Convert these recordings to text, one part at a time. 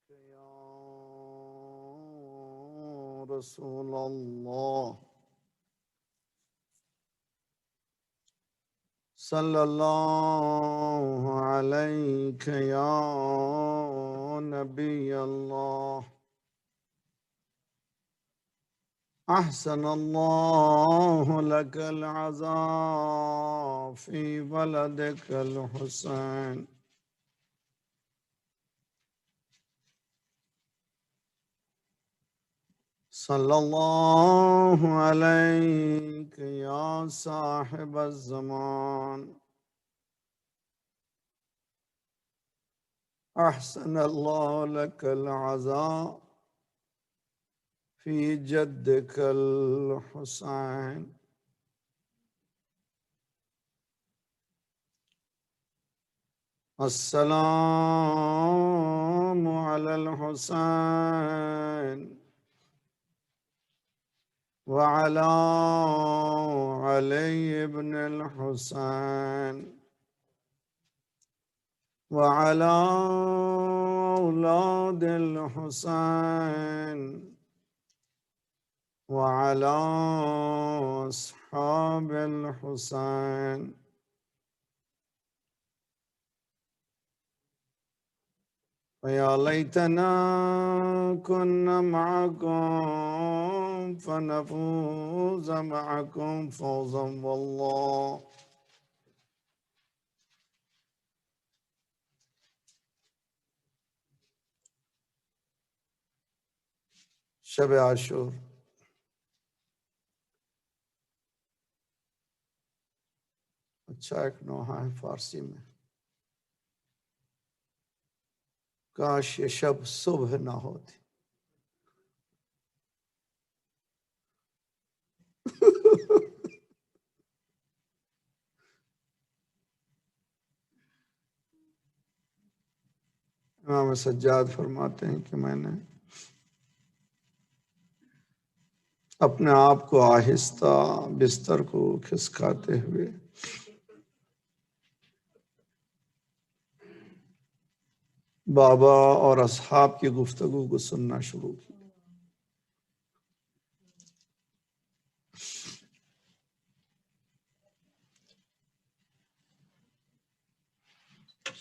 يا رسول الله صلى الله عليك يا نبي الله أحسن الله لك العزاء في بلدك الحسين صلى الله عليك يا صاحب الزمان أحسن الله لك العزاء في جدك الحسين السلام على الحسين وعلى علي بن الحسين وعلى أولاد الحسين وعلى أصحاب الحسين ويا ليتنا كنا معكم فنفوز معكم فوزا والله شب عاشور اچھا ایک نوحہ ہے فارسی میں کاش یہ شب صبح نہ ہوتی امام سجاد فرماتے ہیں کہ میں نے اپنے آپ کو آہستہ بستر کو کھسکاتے ہوئے بابا اور اصحاب کی گفتگو کو سننا شروع کی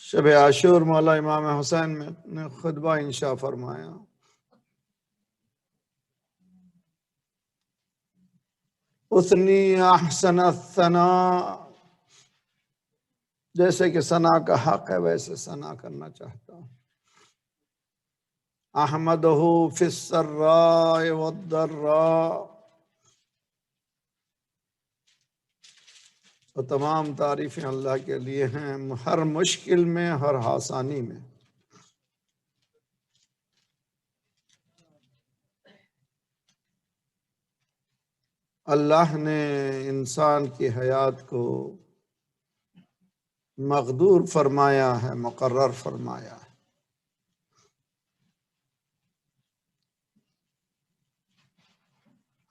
شب عاشور مولا امام حسین نے خطبہ انشاء فرمایا اثنی احسن الثناء جیسے کہ ثنا کا حق ہے ویسے ثنا کرنا چاہتا ہوں احمدہ فی السراء والضراء تو تمام تعریفیں اللہ کے لیے ہیں ہر مشکل میں ہر آسانی میں اللہ نے انسان کی حیات کو مقدور فرمایا ہے مقرر فرمایا ہے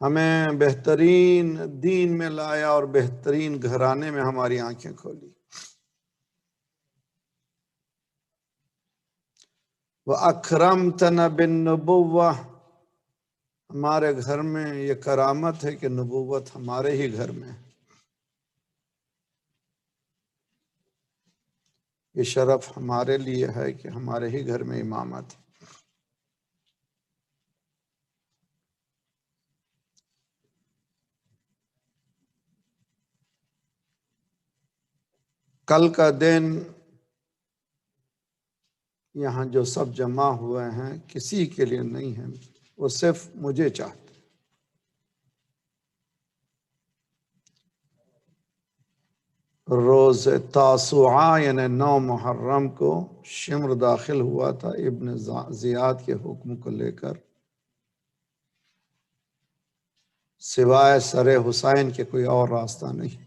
ہمیں بہترین دین میں لایا اور بہترین گھرانے میں ہماری آنکھیں کھولی وَأَكْرَمْتَنَا بِالنُّبُوَّةِ ہمارے گھر میں یہ کرامت ہے کہ نبوت ہمارے ہی گھر میں ہے یہ شرف ہمارے لیے ہے کہ ہمارے ہی گھر میں امامت ہے کل کا دن یہاں جو سب جمع ہوئے ہیں کسی کے لیے نہیں ہیں وہ صرف مجھے چاہتے روز تاسوعہ یعنی 9 محرم کو شمر داخل ہوا تھا ابن زیاد کے حکم کو لے کر سوائے سر حسین کے کوئی اور راستہ نہیں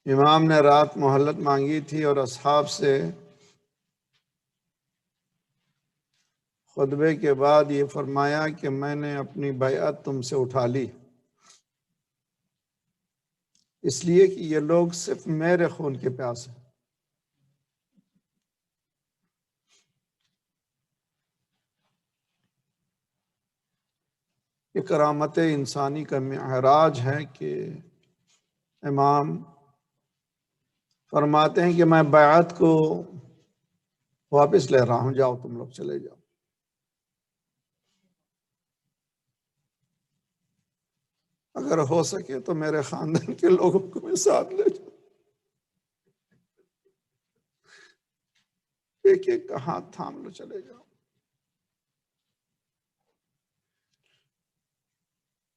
امام نے رات مہلت مانگی تھی اور اصحاب سے خطبے کے بعد یہ فرمایا کہ میں نے اپنی بیعت تم سے اٹھا لی اس لیے کہ یہ لوگ صرف میرے خون کے پیاس ہیں۔ یہ کرامت انسانی کا معراج ہے کہ امام فرماتے ہیں کہ میں بیعت کو واپس لے رہا ہوں، جاؤ تم لوگ چلے جاؤ۔ اگر ہو سکے تو میرے خاندان کے لوگوں کو بھی ساتھ لے جاؤ، ایک ایک کا ہاتھ تھام لو، چلے جاؤ۔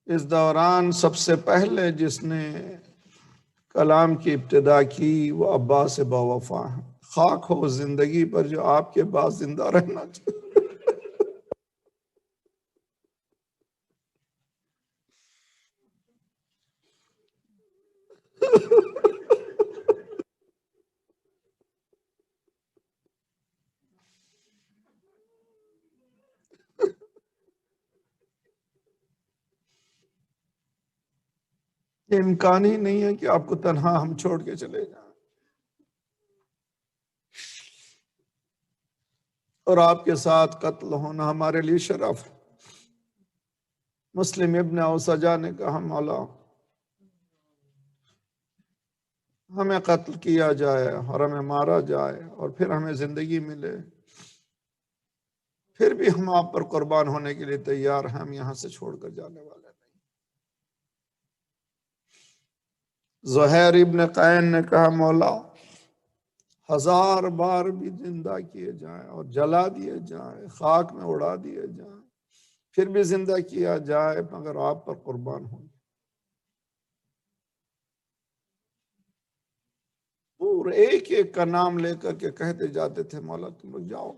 اس دوران سب سے پہلے جس نے کلام کی ابتدا کی وہ عباس باوفا ہے۔ خاک ہو زندگی پر جو آپ کے بعد زندہ رہنا چاہیے۔ یہ امکان ہی نہیں ہے کہ آپ کو تنہا ہم چھوڑ کے چلے جائیں، اور آپ کے ساتھ قتل ہونا ہمارے لیے شرف ہے۔ مسلم ابن اوسجا نے کہا مولا ہمیں قتل کیا جائے اور ہمیں مارا جائے اور پھر ہمیں زندگی ملے، پھر بھی ہم آپ پر قربان ہونے کے لیے تیار ہیں، ہم یہاں سے چھوڑ کر جانے والے نہیں۔ زہیر ابن قین نے کہا مولا 1000 بار بھی زندہ کیے جائیں اور جلا دیے جائیں، خاک میں اڑا دیے جائیں، پھر بھی زندہ کیا جائے مگر آپ پر قربان ہوں۔ پورے ایک ایک کا نام لے کر کے کہتے جاتے تھے مولا تم لوگ جاؤ۔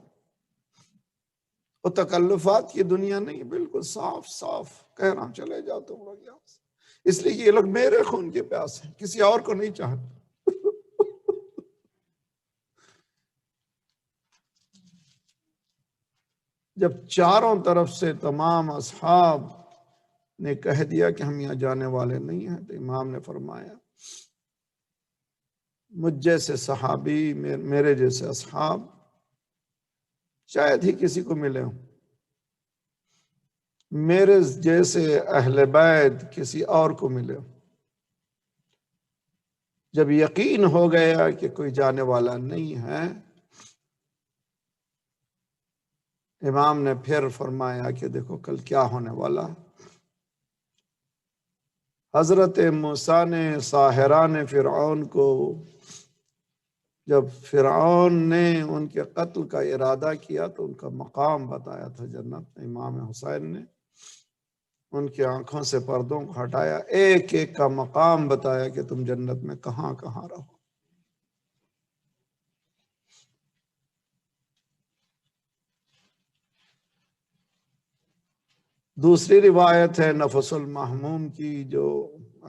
وہ تکلفات کی دنیا نہیں، بالکل صاف صاف کہہ رہا ہوں چلے جاؤ تم لوگ یہاں سے، اس لیے کہ یہ لوگ میرے خون کے پیاس ہیں، کسی اور کو نہیں چاہتے۔ جب چاروں طرف سے تمام اصحاب نے کہہ دیا کہ ہم یہاں جانے والے نہیں ہیں، تو امام نے فرمایا مجھ جیسے صحابی، میرے جیسے اصحاب شاید ہی کسی کو ملے ہوں، میرے جیسے اہل بیت کسی اور کو ملے ہوں۔ جب یقین ہو گیا کہ کوئی جانے والا نہیں ہے، امام نے پھر فرمایا کہ دیکھو کل کیا ہونے والا۔ حضرت موسیٰ نے ساحران فرعون کو، جب فرعون نے ان کے قتل کا ارادہ کیا تو ان کا مقام بتایا تھا جنت میں، امام حسین نے ان کی آنکھوں سے پردوں کو ہٹایا، ایک ایک کا مقام بتایا کہ تم جنت میں کہاں کہاں رہو۔ دوسری روایت ہے نفس المحموم کی، جو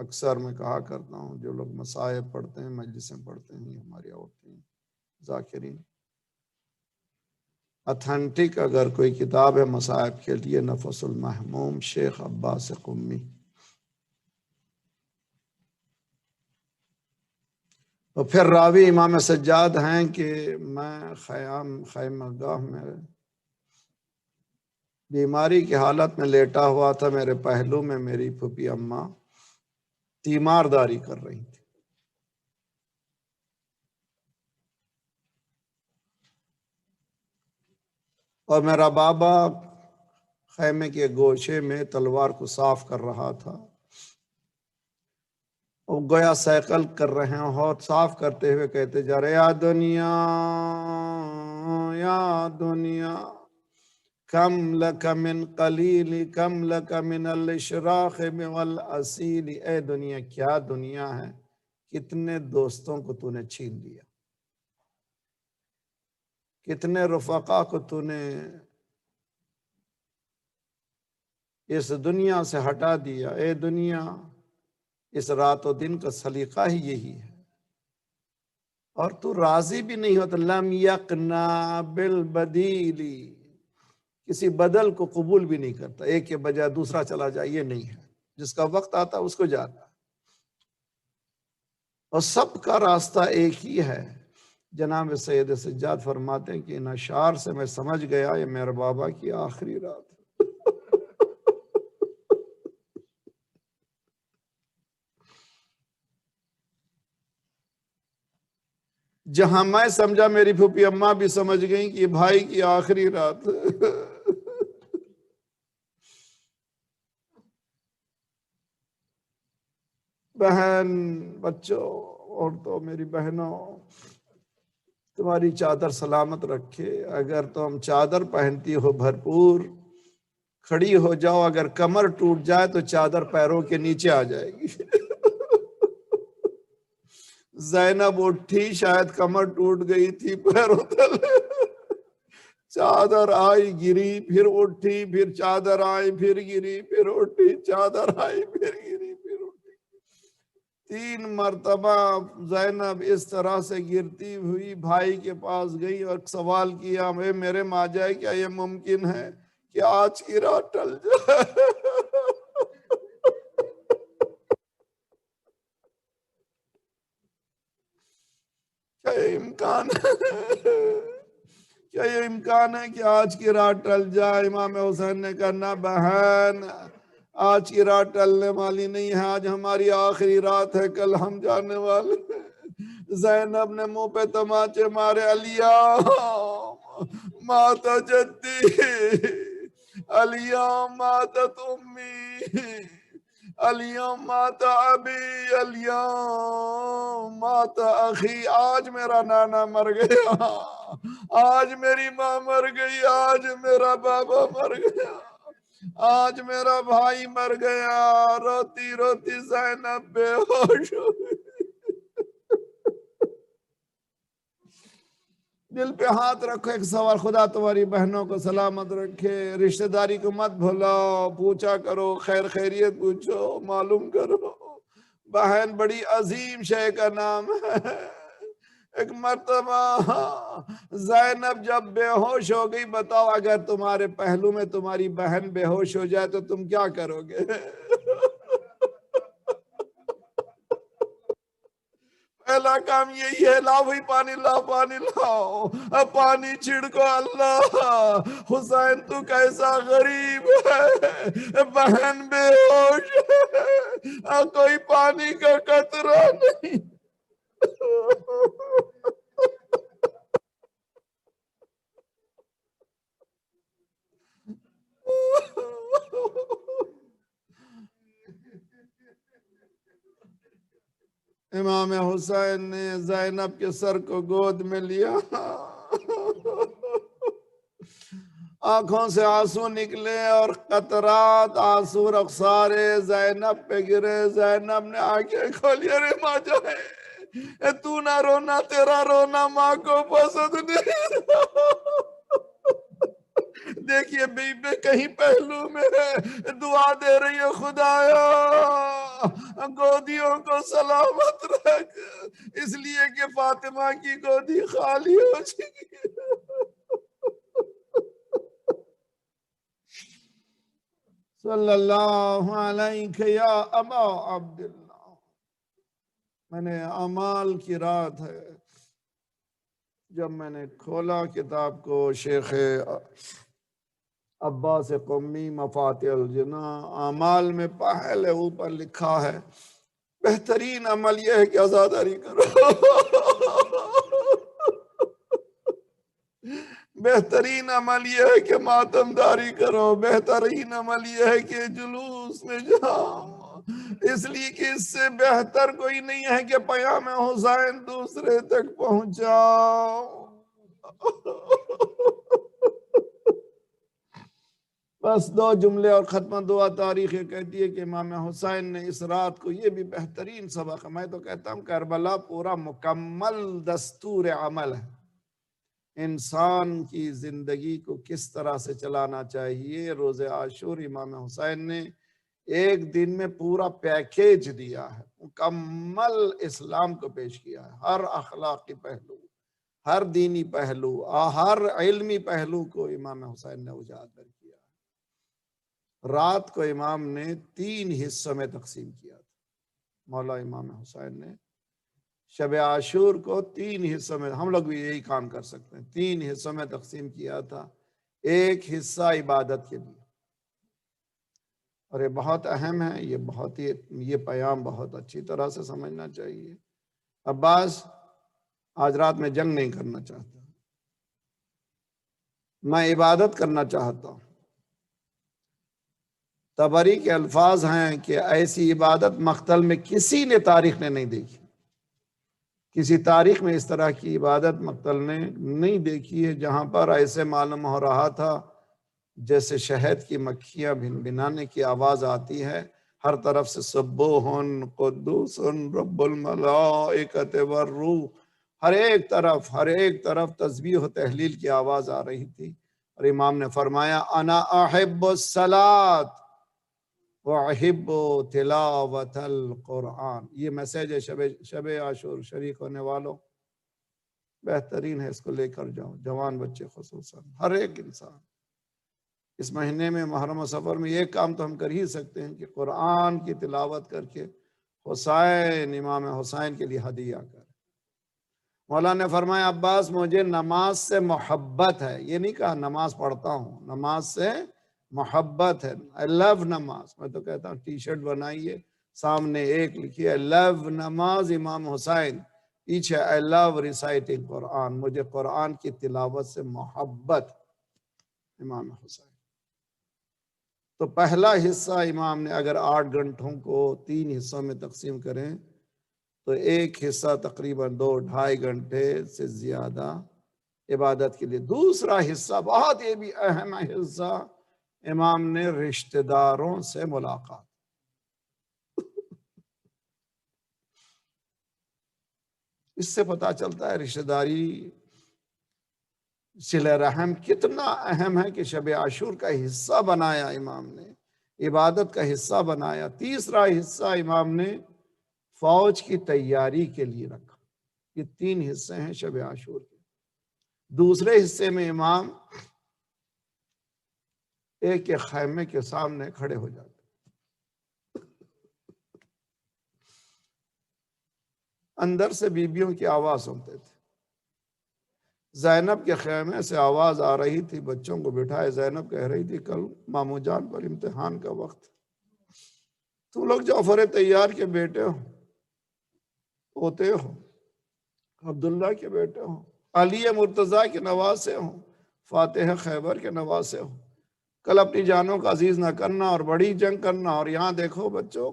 اکثر میں کہا کرتا ہوں، جو لوگ مصائب پڑھتے ہیں، مجلسیں پڑھتے ہیں، ہماری عورتیں ذاکرین، اتھینٹک اگر کوئی کتاب ہے مصائب کے لیے، نفس المحموم شیخ عباس قمی۔ اور پھر راوی امام سجاد ہیں کہ میں خیمہ گاہ میں بیماری کی حالت میں لیٹا ہوا تھا، میرے پہلو میں میری پھوپھی اماں تیمارداری کر رہی تھی، اور میرا بابا خیمے کے گوشے میں تلوار کو صاف کر رہا تھا، وہ گویا سائیکل کر رہے ہیں اور صاف کرتے ہوئے کہتے جا رہے یا دنیا یا دنیا کم لک من قلیل کم لک من الاشراق والاسیل، اے دنیا کیا دنیا ہے، کتنے دوستوں کو تو نے چھین لیا، کتنے رفقا کو تو نے اس دنیا سے ہٹا دیا، اے دنیا اس رات و دن کا سلیقہ ہی یہی ہے، اور تو راضی بھی نہیں ہوتا، لم یقنا بالبدیل، کسی بدل کو قبول بھی نہیں کرتا، ایک کے بجائے دوسرا چلا جائے، یہ نہیں ہے، جس کا وقت آتا اس کو جانا۔ اور سب کا راستہ ایک ہی ہے۔ جناب سید سجاد فرماتے ہیں کہ ان اشعار سے میں سمجھ گیا یہ میرے بابا کی آخری رات ہے۔ جہاں میں سمجھا میری پھوپھی اماں بھی سمجھ گئیں کہ یہ بھائی کی آخری رات ہے۔ بہن، بچوں، عورتوں، میری بہنوں، تمہاری چادر سلامت رکھے۔ اگر تم چادر پہنتی ہو بھرپور، کھڑی ہو جاؤ، اگر کمر ٹوٹ جائے تو چادر پیروں کے نیچے آ جائے گی۔ زینب اٹھی، شاید کمر ٹوٹ گئی تھی پیروں تلے، چادر آئی گری، پھر اٹھی، پھر چادر آئی، پھر گری، پھر اٹھی، چادر آئی، پھر گری، پھر اٹھی۔ 3 مرتبہ زینب اس طرح سے گرتی ہوئی بھائی کے پاس گئی اور سوال کیا، میرے ماجا کیا یہ ممکن ہے کہ آج کی رات ٹل جائے؟ کیا یہ امکان ہے؟ کیا یہ امکان ہے کہ آج کی رات ٹل جائے؟ امام حسین نے کہا نہ بہن، آج کی رات ٹلنے والی نہیں ہے، آج ہماری آخری رات ہے، کل ہم جانے والے ہیں۔ زینب نے منہ پہ تماچے مارے، الیوم مات جدی، الیوم ماتت امی، الیوم مات ابی، الیوم مات اخی۔ آج میرا نانا مر گیا، آج میری ماں مر گئی، آج میرا بابا مر گیا، آج میرا بھائی مر گیا۔ روتی روتی زینب بے ہوش ہو گئی۔ دل پہ ہاتھ رکھو، ایک سوال، خدا تمہاری بہنوں کو سلامت رکھے، رشتہ داری کو مت بھلاؤ، پوچھا کرو، خیر خیریت پوچھو، معلوم کرو۔ بہن بڑی عظیم شے کا نام ہے۔ ایک مرتبہ زینب جب بے ہوش ہو گئی، بتاؤ اگر تمہارے پہلو میں تمہاری بہن بے ہوش ہو جائے تو تم کیا کرو گے؟ پہلا کام یہی ہے، لاؤ بھائی پانی، لاؤ پانی، لاؤ پانی چھڑکو۔ اللہ حسین تو کیسا غریب ہے، بہن بے ہوش ہے، کوئی پانی کا قطرہ نہیں۔ امام حسین نے زینب کے سر کو گود میں لیا، آنکھوں سے آنسو نکلے اور قطرات آنسو رخسار زینب پہ گرے۔ زینب نے آنکھیں کھولی، ارے ماں جائے، تو نہ رونا، تیرا رونا ماں کو پسند نہیں۔ دیکھیے بی بی کہیں پہلو میں دعا دے رہی ہے، خدایا گودیوں کو سلامت رکھ، اس لیے کہ فاطمہ کی گودی خالی ہو چکی ہے۔ صلی اللہ علیہ یا ابا عبداللہ۔ میں نے اعمال کی رات ہے، جب میں نے کھولا کتاب کو، شیخ عباس قمی مفاتح الجنہ، اعمال میں پہلے اوپر لکھا ہے بہترین عمل یہ ہے کہ عزاداری کرو۔ بہترین عمل یہ ہے کہ ماتم داری کرو، بہترین عمل یہ ہے کہ جلوس میں جاؤ، اس لیے کہ اس سے بہتر کوئی نہیں ہے کہ پیام حسین دوسرے تک پہنچاؤ۔ بس 2 جملے اور ختم دعا تاریخ یہ کہتی ہے کہ امام حسین نے اس رات کو، یہ بھی بہترین سبق ہے، میں تو کہتا ہوں کربلا پورا مکمل دستور عمل ہے، انسان کی زندگی کو کس طرح سے چلانا چاہیے۔ روز عاشور امام حسین نے ایک دن میں پورا پیکیج دیا ہے، مکمل اسلام کو پیش کیا ہے، ہر اخلاقی پہلو، ہر دینی پہلو، ہر علمی پہلو کو امام حسین نے اجاگر کیا۔ رات کو امام نے 3 حصوں میں تقسیم کیا تھا، مولا امام حسین نے شب عاشور کو 3 حصوں میں، ہم لوگ بھی یہی کام کر سکتے ہیں، 3 حصوں میں تقسیم کیا تھا۔ ایک حصہ عبادت کے لیے، اور یہ بہت اہم ہے، یہ پیام بہت اچھی طرح سے سمجھنا چاہیے۔ عباس آج رات میں جنگ نہیں کرنا چاہتا، میں عبادت کرنا چاہتا ہوں۔ طبری کے الفاظ ہیں کہ ایسی عبادت مقتل میں کسی نے تاریخ نے نہیں دیکھی، کسی تاریخ میں اس طرح کی عبادت مقتل نے نہیں دیکھی ہے، جہاں پر ایسے معلوم ہو رہا تھا جیسے شہد کی مکھیاں بھن بھنانے کی آواز آتی ہے، ہر طرف سے سبوح قدوس رب الملائکۃ والروح، ہر ایک طرف تسبیح و تحلیل کی آواز آ رہی تھی، اور امام نے فرمایا انا احب الصلاۃ واحب تلاوت القرآن۔ یہ میسیج ہے شب عاشور شریک ہونے والوں، بہترین ہے، اس کو لے کر جاؤ، جوان بچے خصوصاً، ہر ایک انسان اس مہینے میں محرم و سفر میں یہ کام تو ہم کر ہی سکتے ہیں کہ قرآن کی تلاوت کر کے امام حسین کے لیے ہدیہ کر۔ مولانا نے فرمایا عباس مجھے نماز سے محبت ہے، یہ نہیں کہا نماز پڑھتا ہوں، نماز سے محبت ہے، I love نماز۔ میں تو کہتا ہوں ٹی شرٹ بنائیے، سامنے ایک لکھیے I love نماز امام حسین، پیچھے I love reciting قرآن، مجھے قرآن کی تلاوت سے محبت امام حسین۔ تو پہلا حصہ امام نے اگر 8 گھنٹوں کو 3 حصوں میں تقسیم کریں تو ایک حصہ تقریباً 2-2.5 گھنٹے سے زیادہ عبادت کے لیے۔ دوسرا حصہ بہت یہ بھی اہم حصہ، امام نے رشتہ داروں سے ملاقات۔ اس سے پتہ چلتا ہے رشتہ داری صلہ رحم کتنا اہم ہے کہ شب عاشور کا حصہ بنایا امام نے، عبادت کا حصہ بنایا۔ تیسرا حصہ امام نے فوج کی تیاری کے لیے رکھا۔ یہ 3 حصے ہیں شب عاشور کے۔ دوسرے حصے میں امام ایک خیمے کے سامنے کھڑے ہو جاتے، اندر سے بیویوں کی آواز سنتے تھے۔ زینب کے خیمے سے آواز آ رہی تھی، بچوں کو بٹھائے زینب کہہ رہی تھی کل مامو جان پر امتحان کا وقت، تم لوگ جعفر طیار کے بیٹے ہو، پوتے ہو، عبداللہ کے بیٹے ہو، علی مرتضیٰ کے نواسے ہو، فاتح خیبر کے نواسے ہو، کل اپنی جانوں کا عزیز نہ کرنا اور بڑی جنگ کرنا۔ اور یہاں دیکھو بچوں،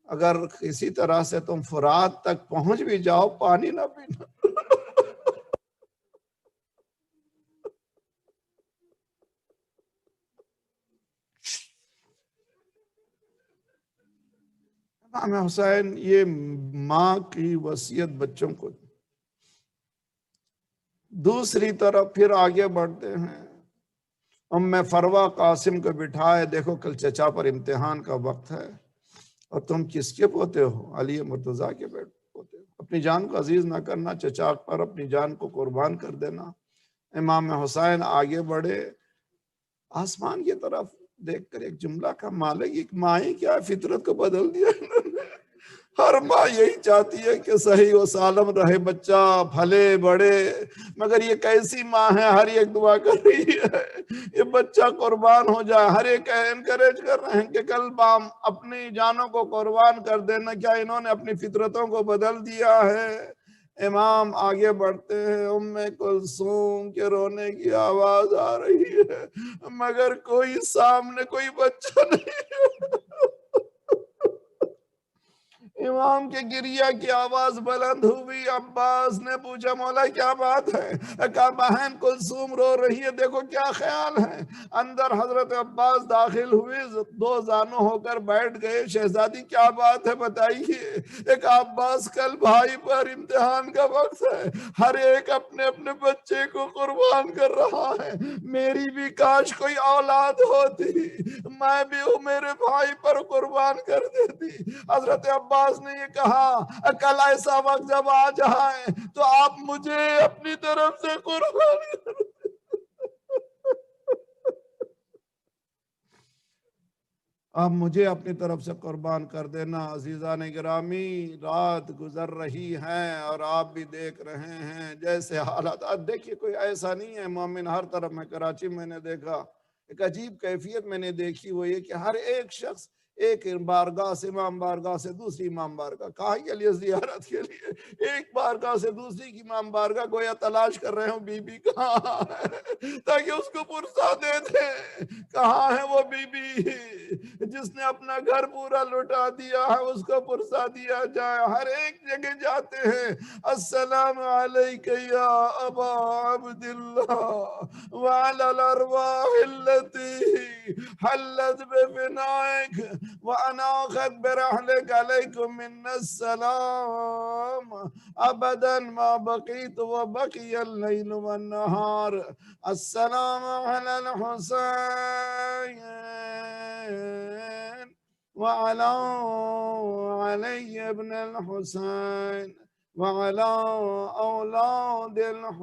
اگر کسی طرح سے تم فرات تک پہنچ بھی جاؤ پانی نہ پینا۔ امام حسین یہ ماں کی وصیت بچوں کو۔ دوسری طرف پھر آگے بڑھتے ہیں، ام فروہ قاسم کو بٹھائے، دیکھو کل چچا پر امتحان کا وقت ہے، اور تم کس کے پوتے ہو؟ علی مرتضیٰ کے پوتے ہو، اپنی جان کو عزیز نہ کرنا، چچا پر اپنی جان کو قربان کر دینا۔ امام حسین آگے بڑھے، آسمان کی طرف دیکھ کر ایک جملہ کا مالک، ایک مائیں کیا فطرت کو بدل دیا۔ ہر ماں یہی چاہتی ہے کہ صحیح و سالم رہے بچہ، پھلے بڑے، مگر یہ کیسی ماں ہے، ہر ایک دعا کر رہی ہے یہ بچہ قربان ہو جائے، ہر ایک انکریج کر رہے ہیں کہ کل بام اپنی جانوں کو قربان کر دینا۔ کیا انہوں نے اپنی فطرتوں کو بدل دیا ہے؟ امام آگے بڑھتے ہیں، ام کلثوم کے رونے کی آواز آ رہی ہے، مگر کوئی سامنے کوئی بچہ نہیں۔ امام کے گریہ کی آواز بلند ہوئی، عباس نے پوچھا مولا کیا بات ہے؟ کہا بہن کلثوم رو رہی ہے، دیکھو کیا خیال ہے۔ اندر حضرت عباس داخل ہوئے، 2 زانو ہو کر بیٹھ گئے، شہزادی کیا بات ہے بتائیے؟ ایک عباس کل بھائی پر امتحان کا وقت ہے، ہر ایک اپنے اپنے بچے کو قربان کر رہا ہے، میری بھی کاش کوئی اولاد ہوتی، میں بھی میرے بھائی پر قربان کر دیتی۔ حضرت عباس نے یہ کہا کل ایسا وقت جب آ جائے تو آپ مجھے اپنی طرف سے قربان اب مجھے اپنی طرف سے قربان کر دینا۔ عزیزان گرامی، رات گزر رہی ہے اور آپ بھی دیکھ رہے ہیں جیسے حالات۔ اب دیکھیے کوئی ایسا نہیں ہے مومن ہر طرف۔ میں کراچی میں نے دیکھا ایک عجیب کیفیت میں نے دیکھی، وہ یہ کہ ہر ایک شخص ایک بارگاہ سے امام بارگاہ سے دوسری امام بارگاہ، کہاں کے لیے؟ زیارت کے لیے۔ ایک بارگاہ سے دوسری کی امام بارگاہ گویا تلاش کر رہے ہوں بی بی کہاں ہے، تاکہ اس کو پرسہ دے دیں۔ کہاں ہے وہ بی بی جس نے اپنا گھر پورا لٹا دیا ہے، اس کو پرسہ دیا جائے۔ ہر ایک جگہ جاتے ہیں، السلام علیکہ یا ابا عبداللہ وعلی الارواح التي حلت بفنائك واناخت برحلك عليكم من السلام ابدا ما بقيت وبقي الليل والنهار۔ السلام على الحسين وعلى علي بن الحسين وعلى أولاد الحسين